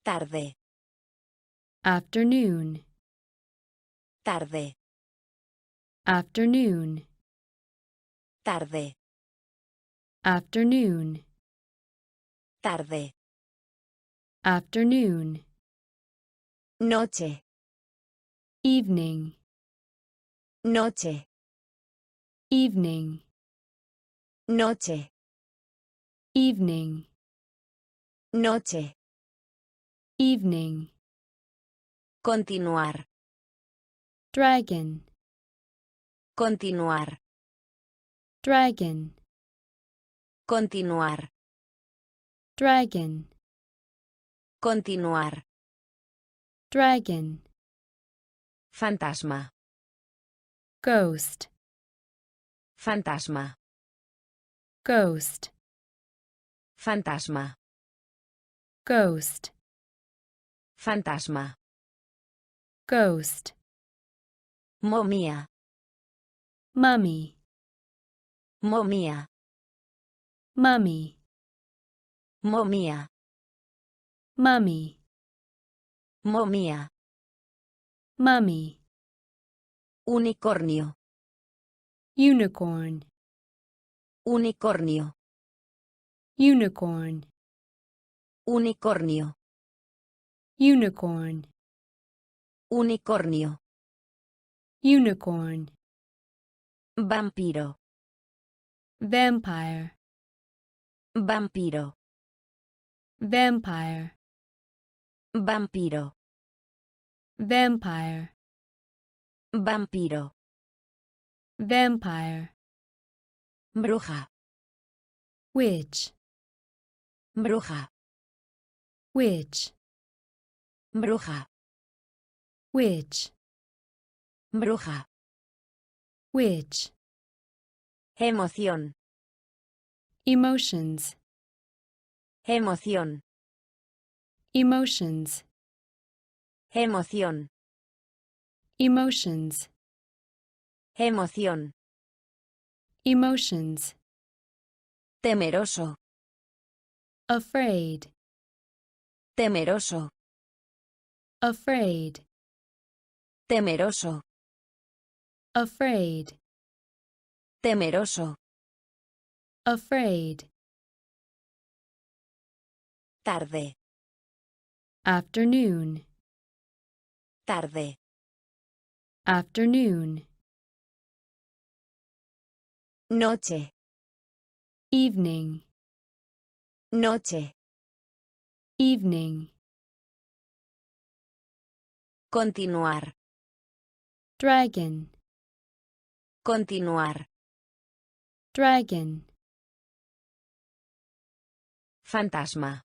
Tarde. Afternoon. Tarde. Afternoon. Tarde. Afternoon. Tarde. Afternoon. Noche. Evening. Noche. Evening. Noche. Evening. Noche. Evening. Continuar. Dragon. Continuar. Dragon. Continuar. Dragon. Continuar. Dragon. Fantasma. Ghost. Fantasma. Ghost. Fantasma. Ghost. Fantasma. Ghost. Momia. Mummy. Momia. Mummy. Momia. Mummy. Momia. Mummy. Unicornio. Unicorn. Unicornio. Unicorn. Unicornio. Unicorn. Unicornio. Unicorn. Vampiro. Vampire. Vampiro. Vampire. Vampiro. Vampire. Vampiro. Vampire. Bruja. Witch. Bruja. Witch. Bruja. Witch. Bruja. Witch. Emoción. Emotions. Emoción. Emotions. Emoción. Emotions. Emoción. Emotions. Temeroso. Afraid. Temeroso. Afraid. Temeroso. Afraid. Temeroso. Afraid. Tarde. Afternoon. Tarde. Afternoon. Noche. Evening. Noche. Evening. Continuar. Dragon. Continuar. Dragon. Fantasma.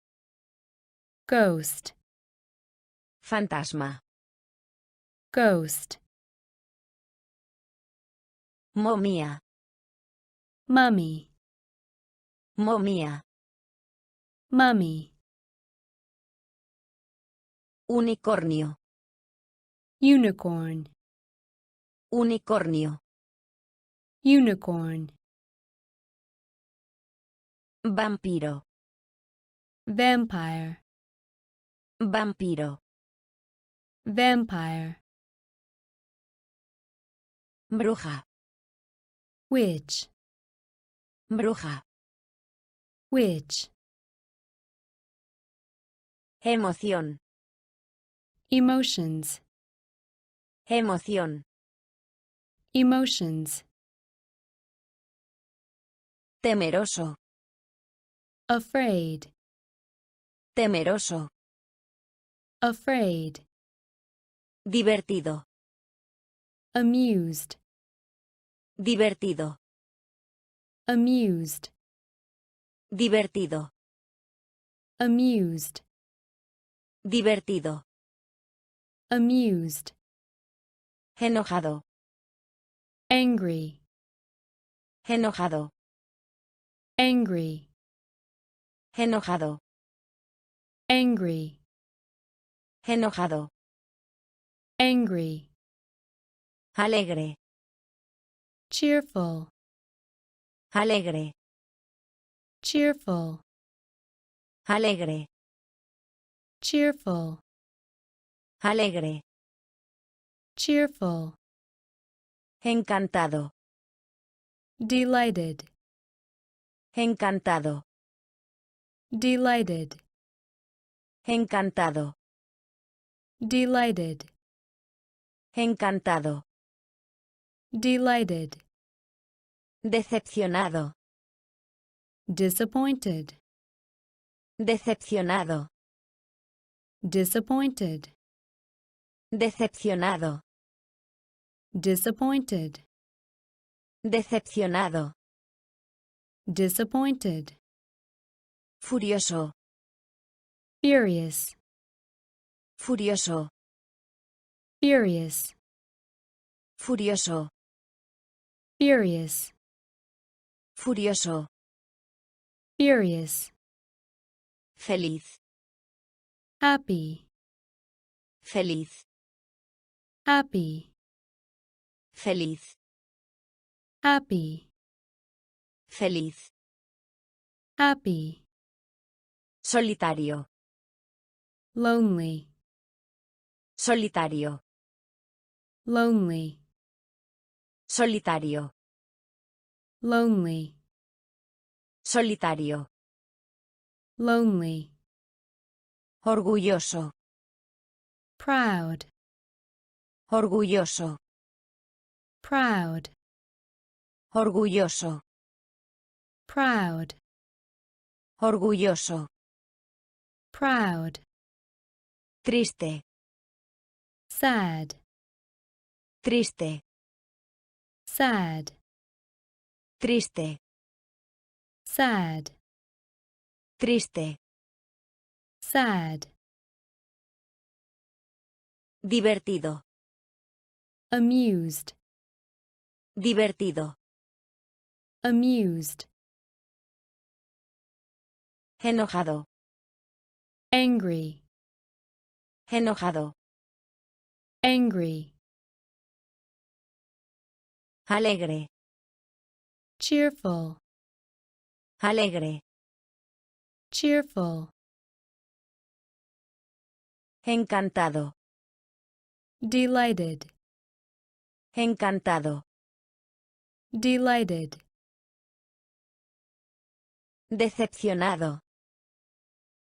Ghost. Fantasma. Ghost. Momia. Mummy. Momia. Mummy. Unicornio. Unicorn. Unicornio. Unicorn. Vampiro. Vampire. Vampiro. Vampire. Bruja. Witch. Bruja. Witch. Emoción. Emotions. Emoción. Emotions. Temeroso. Afraid. Temeroso. Afraid. Divertido. Amused. Divertido. Amused. Divertido. Amused. Divertido. Amused. Enojado. Angry. Enojado. Angry. Enojado. Angry. Enojado. Angry. Alegre. Cheerful. Alegre. Cheerful. Alegre. cheerful, alegre, cheerful, encantado, delighted, encantado, delighted, encantado, delighted, encantado, delighted, decepcionado, disappointed, decepcionado, disappointed, decepcionado, disappointed, decepcionado, disappointed, furioso, furious, furioso, furious, furioso, furious, furioso, furious, feliz, happy, feliz, happy, feliz, happy, feliz, happy, solitario, lonely, solitario, lonely, solitario, lonely, solitario, lonely, orgulloso, proud, orgulloso, proud, orgulloso, proud, orgulloso, proud, triste, sad, triste, sad, triste, sad, triste, sad, divertido, amused, divertido, amused, enojado, angry, enojado, angry, alegre, cheerful, alegre, cheerful, encantado, delighted, encantado, delighted, decepcionado,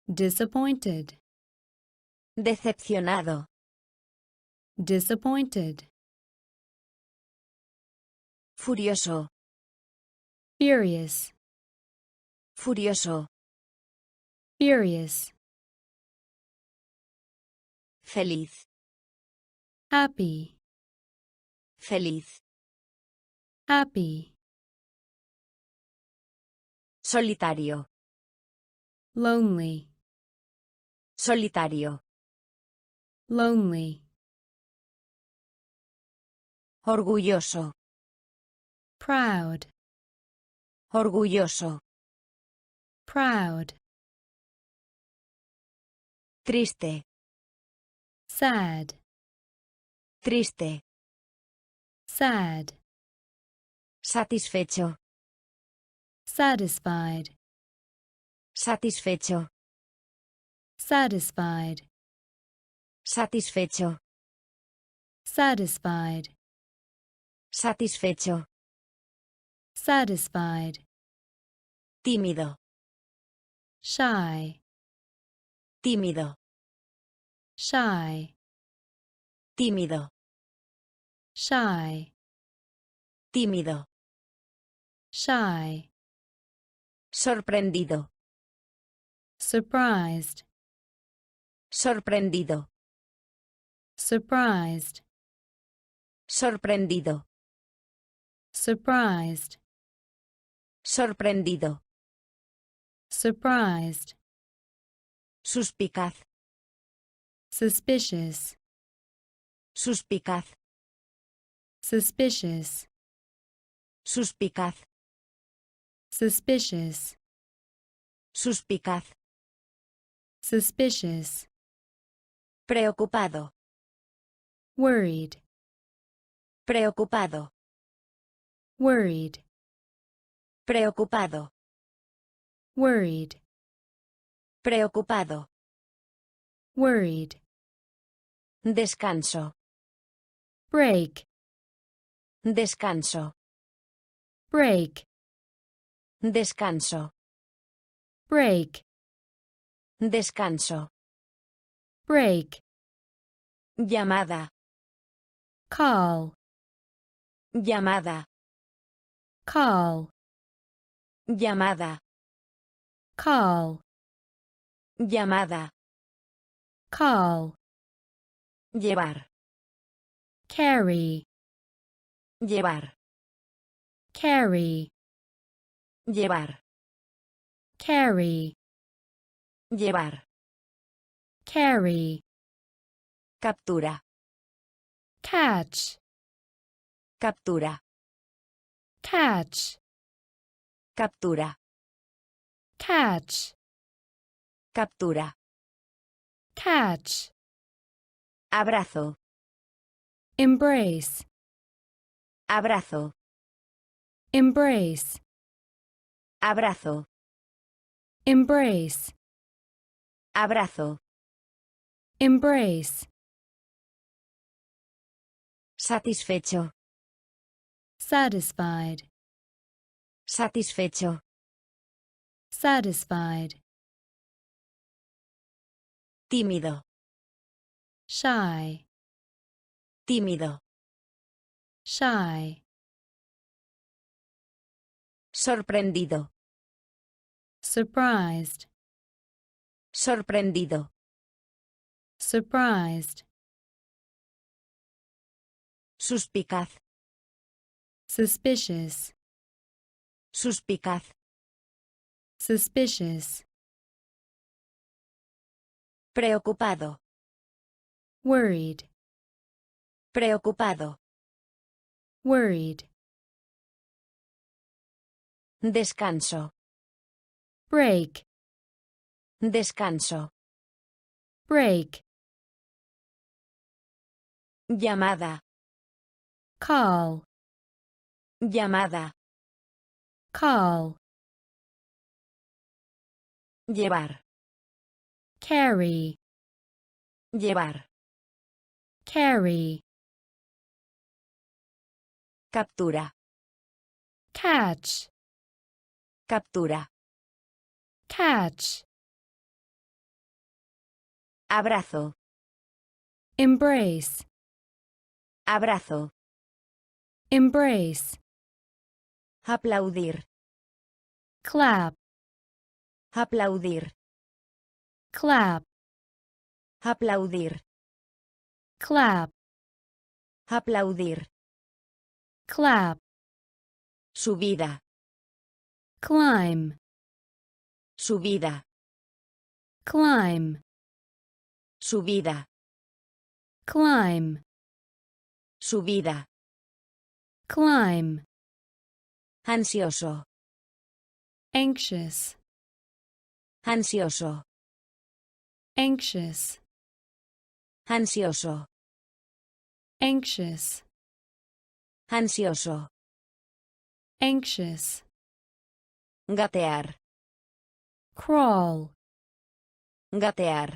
disappointed, decepcionado, disappointed, furioso, furious, furioso, furious, feliz, happy, feliz, happy, solitario, lonely, solitario, lonely, orgulloso, proud, orgulloso, proud, triste, sad, triste, sad, satisfecho, satisfied, satisfecho, satisfied, satisfecho, satisfied, satisfecho, satisfied, tímido, shy, tímido, shy, tímido, shy, tímido, shy, sorprendido, surprised, sorprendido, surprised, sorprendido, surprised, sorprendido, surprised, suspicaz, suspicious, suspicaz, suspicious, suspicaz, suspicious, suspicaz, suspicious, preocupado, worried, preocupado, worried, preocupado, worried, preocupado, worried, Descanso. break, Descanso. break, Descanso. break, Descanso. break, Llamada. call, Llamada. call, Llamada. call, Llamada. call, Llevar. carry, Llevar. carry, Llevar. carry, Llevar. carry, Captura. catch, Captura. catch, Captura. catch, Captura. catch, Abrazo. embrace, Abrazo. embrace, Abrazo. embrace, Abrazo. embrace, Satisfecho. satisfied, Satisfecho. satisfied, Tímido. shy, Tímido. shy, Sorprendido. surprised, Sorprendido. surprised, Suspicaz. suspicious, Suspicaz. suspicious, Preocupado. worried, Preocupado. worried, Descanso. break, Descanso. break, Llamada. call, Llamada. call, Llevar. carry, Llevar. carry, Captura. catch, Captura. catch, Abrazo. embrace, Abrazo. embrace, Aplaudir. clap, Aplaudir. clap, Aplaudir. clap, Aplaudir. clap, Subida. climb, Subida. climb, Subida. climb, Subida. climb, Ansioso. anxious, Ansioso. anxious, Ansioso. anxious, Ansioso. anxious, Gatear. crawl, Gatear.